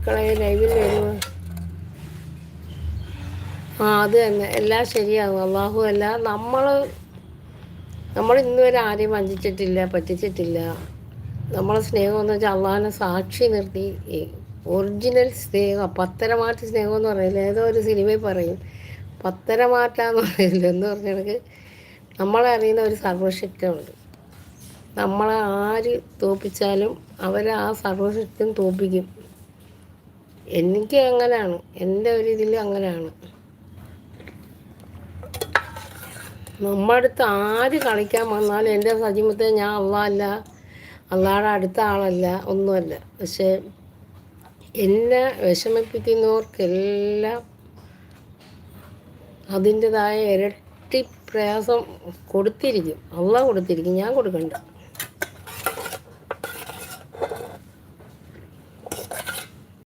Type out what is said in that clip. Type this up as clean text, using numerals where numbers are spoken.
മക്കളെ ലൈവിൽ വരുമോ? അത് തന്നെ, എല്ലാം ശരിയാകും. അള്ളാഹു അല്ല, നമ്മൾ ഇന്ന് വരെ ആരെയും വഞ്ചിച്ചിട്ടില്ല, പറ്റിച്ചിട്ടില്ല. നമ്മളെ സ്നേഹം എന്ന് വെച്ചാൽ അള്ളാഹിനെ സാക്ഷി നിർത്തി ഒറിജിനൽ സ്നേഹം. പത്തരമാറ്റ സ്നേഹം എന്ന് പറയില്ല, ഏതോ ഒരു സിനിമയിൽ പറയും പത്തരമാറ്റാന്ന് പറയില്ല എന്ന് പറഞ്ഞിടക്ക് നമ്മളെ അറിയുന്ന ഒരു സർവശക്തിയുണ്ട്. നമ്മളെ ആര് തോൽപ്പിച്ചാലും അവരെ ആ സർവശക്തിയും തോൽപ്പിക്കും. എനിക്ക് അങ്ങനെയാണ്, എൻ്റെ ഒരു ഇതിൽ അങ്ങനെയാണ്. നമ്മുടെ അടുത്ത് ആര് കളിക്കാൻ വന്നാലും എൻ്റെ സജിമത്തെ ഞാൻ അല്ല, അള്ളാഹുടെ അടുത്ത ആളല്ല, ഒന്നുമല്ല. പക്ഷേ എന്നെ വിഷമിപ്പിക്കുന്നവർക്കെല്ലാം അതിൻ്റെതായ ഇരട്ടി പ്രയാസം കൊടുത്തിരിക്കും. അള്ളാഹ് കൊടുത്തിരിക്കും, ഞാൻ കൊടുക്കണ്ട.